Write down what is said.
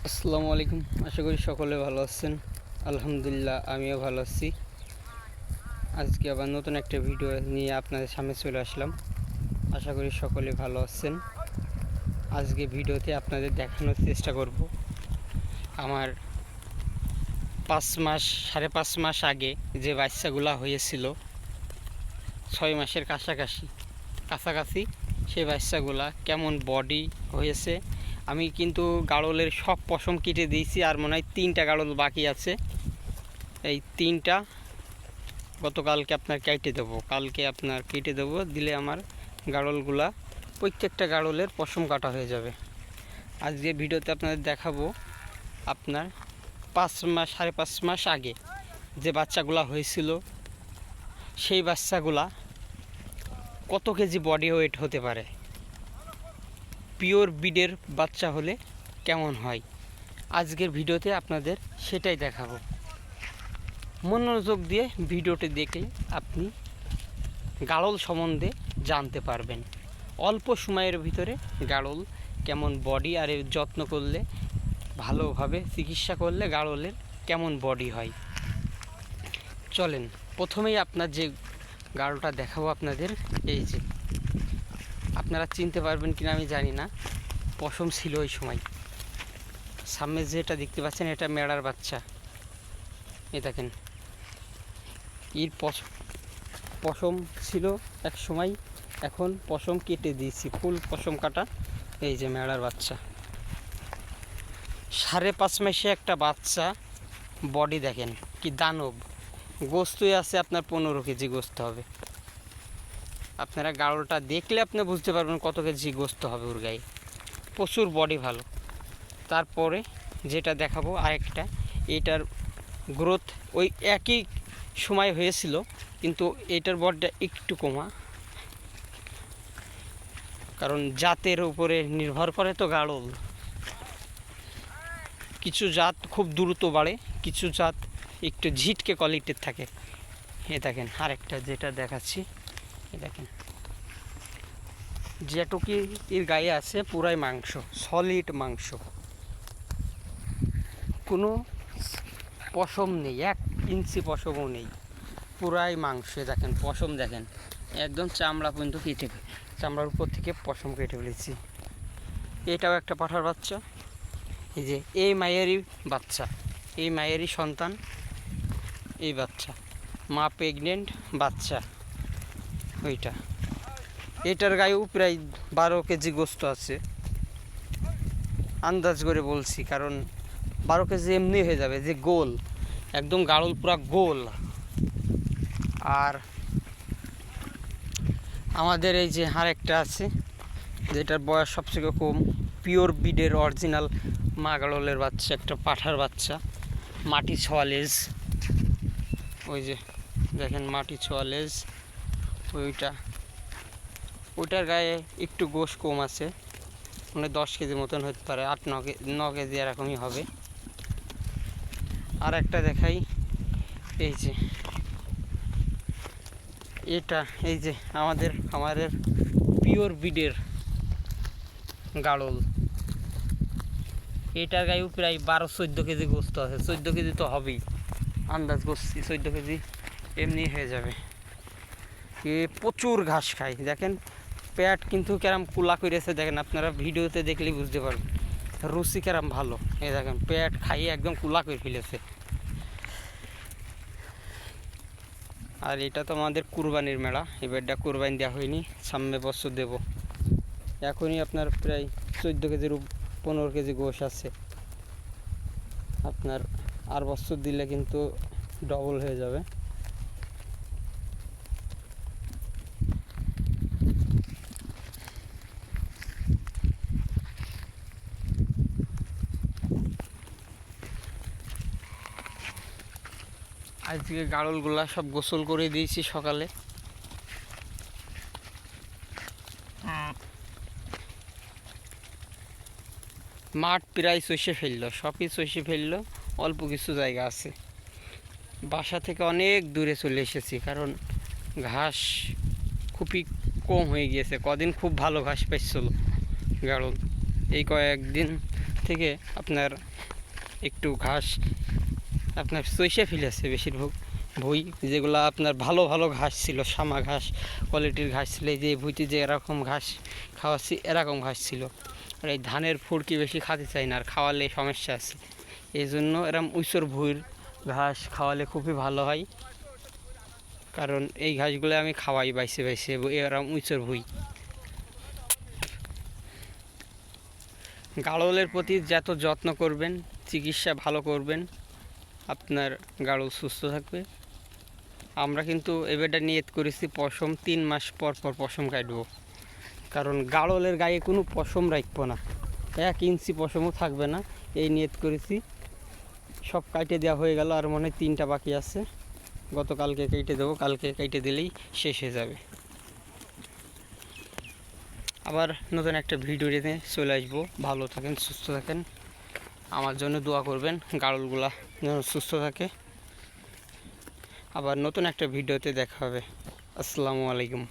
আসসালামু আলাইকুম। আশা করি সকলে ভালো আছেন। আলহামদুলিল্লাহ আমিও ভালো আছি। আজকে আবার নতুন একটা ভিডিও নিয়ে আপনাদের সামনে চলে আসলাম। আশা করি সকলে ভালো আছেন। আজকে ভিডিওতে আপনাদের দেখানোর চেষ্টা করব আমার 5.5 মাস আগে যে বাচ্চাগুলা হয়েছিল, 6 মাসের কাছাকাছি সেই বাচ্চাগুলা কেমন বডি হয়েছে। আমি কিন্তু গাড়লের সব পশম কেটে দিয়েছি, আর মনে হয় 3টা গাড়ল বাকি আছে। এই 3টা গতকালকে আপনার কেটে দেবো, কালকে আপনার কেটে দেবো, দিলে আমার গাড়লগুলা প্রত্যেকটা গাড়লের পশম কাটা হয়ে যাবে। আজকে ভিডিওতে আপনাদের দেখাবো আপনার 5.5 মাস আগে যে বাচ্চাগুলা হয়েছিল, সেই বাচ্চাগুলা কত কেজি বডি ওয়েট হতে পারে, পিওর ব্রিডের বাচ্চা হলে কেমন হয়। আজকের ভিডিওতে আপনাদের সেটাই দেখাবো। মনোযোগ দিয়ে ভিডিওটি দেখলে আপনি গাড়ল সম্বন্ধে জানতে পারবেন। অল্প সময়ের ভিতরে গাড়ল কেমন বডি, আর এর যত্ন করলে, ভালোভাবে চিকিৎসা করলে গাড়লের কেমন বডি হয়। চলেন, প্রথমেই আপনার যে গাড়লটা দেখাবো আপনাদের, এই যে আপনারা চিনতে পারবেন কিনা আমি জানি না, পশম ছিল ওই সময়। সামনে যেটা দেখতে পাচ্ছেন এটা মেড়ার বাচ্চা। এই দেখেন, এর পশম ছিল এক সময়, এখন পশম কেটে দিয়েছি, ফুল পশম কাটা। এই যে মেড়ার বাচ্চা, 5.5 মাসে একটা বাচ্চা, বডি দেখেন কি দানব। গোস্তই আছে আপনার 15 কেজি গোস্ত হবে। আপনারা গাড়লটা দেখলে আপনি বুঝতে পারবেন কত কেজি গোস্ত হবে ওর গায়ে। প্রচুর বডি ভালো। তারপরে যেটা দেখাবো আরেকটা, এটার গ্রোথ ওই একই সময় হয়েছিল, কিন্তু এটার বডিটা একটু কমা, কারণ জাতের উপরে নির্ভর করে তো গাড়ল। কিছু জাত খুব দ্রুত বাড়ে, কিছু জাত একটু ঝিটকে কোয়ালিটির থাকে। এ দেখেন আরেকটা যেটা দেখাচ্ছি, এ দেখেন যেটুকি এর গায়ে আছে পুরাই মাংস, সলিড মাংস, কোনো পশম নেই, 1 ইঞ্চি পশমও নেই, পুরাই মাংস। দেখেন পশম দেখেন, একদম চামড়া পর্যন্ত কেটে, চামড়ার উপর থেকে পশম কেটে ফেলেছি। এটাও একটা পাঠার বাচ্চা। এই যে এই মায়েরই বাচ্চা, এই মায়েরই সন্তান এই বাচ্চা, মা প্রেগনেন্ট, বাচ্চা ওইটা। এটার গায়েও প্রায় 12 কেজি গোস্ত আছে, আন্দাজ করে বলছি, কারণ 12 কেজি এমনি হয়ে যাবে, যে গোল একদম গাড়ল পুরা গোল। আর আমাদের এই যে আরেকটা আছে, যেটার বয়স সবথেকে কম, পিওর ব্রিডের অরিজিনাল মা গাড়লের বাচ্চা, একটা পাঠার বাচ্চা, মাটি ছোঁয়া লেজ। ওই যে দেখেন মাটি ছোঁয়া লেজ, ওইটার গায়ে একটু গোশ কম আছে, মানে 10 কেজি মতন হতে পারে, 8-9 কেজি এরকমই হবে। আর একটা দেখাই, এই যে এটা, এই যে আমাদের পিওর ব্রিডের গাড়ল, এটার গায়েও প্রায় 12-14 কেজি গোস্ত আছে, 14 কেজি তো হবেই, আন্দাজ করছি 14 কেজি এমনি হয়ে যাবে। এ প্রচুর ঘাস খায়, দেখেন পেট কিন্তু কেরাম কুলা করেছে, দেখেন আপনারা ভিডিওতে দেখলেই বুঝতে পারবেন রুচি কেরাম ভালো। এই দেখেন পেট খাইয়ে একদম কুলা করে ফেলেছে। আর এটা তো আমাদের কুরবানির মেলা, এবারটা কুরবানি দেওয়া হয়নি, সামনে বছর দেব। এখনই আপনার প্রায় 14 কেজির 15 কেজি গোশ আছে, আপনার আর বছর দিলে কিন্তু ডবল হয়ে যাবে। আজকে গাড়লগুলা সব গোসল করে দিয়েছি সকালে। মাঠ প্রায় চষে ফেললো, সবই চষে ফেললো, অল্প কিছু জায়গা আছে। বাসা থেকে অনেক দূরে চলে এসেছি, কারণ ঘাস খুবই কম হয়ে গিয়েছে। কদিন খুব ভালো ঘাস পাইছিল গাড়ল, এই কয়েকদিন থেকে আপনার একটু ঘাস আপনার চইষে ফেলেছে বেশিরভাগ ভুঁই, যেগুলো আপনার ভালো ভালো ঘাস ছিল, শামা ঘাস কোয়ালিটির ঘাস ছিল, এই যে ভুঁইতে যে এরকম ঘাস খাওয়াচ্ছি এরকম ঘাস ছিল। আর এই ধানের ফুড়কি বেশি খেতে চাই না, আর খাওয়ালে সমস্যা আছে, এই জন্য এরকম উঁচুর ভুঁইয়ের ঘাস খাওয়ালে খুবই ভালো হয়। কারণ এই ঘাসগুলো আমি খাওয়াই বাইসে বাইসে, এরকম উঁচুর ভুঁই। গাড়লের প্রতি যত যত্ন করবেন, চিকিৎসা ভালো করবেন, আপনার গাড়ল সুস্থ থাকবে। আমরা কিন্তু এবারটা নিয়ত করেছি পশম 3 মাস পর পর পশম কাটবো, কারণ গাড়লের গায়ে কোনো পশম রাখবো না, 1 ইঞ্চি পশমও থাকবে না, এই নিয়ত করেছি। সব কাটে দেওয়া হয়ে গেল, আর মনে হয় 3টা বাকি আছে, গতকালকে কেটে দেবো, কালকে কেটে দিলেই শেষ হয়ে যাবে। আবার নতুন একটা ভিডিও নিয়ে চলে আসবো। ভালো থাকেন, সুস্থ থাকেন, আমার জন্য দোয়া করবেন, গাড়লগুলা যেন সুস্থ থাকে। আবার নতুন একটা ভিডিওতে দেখা হবে। আসসালামু আলাইকুম।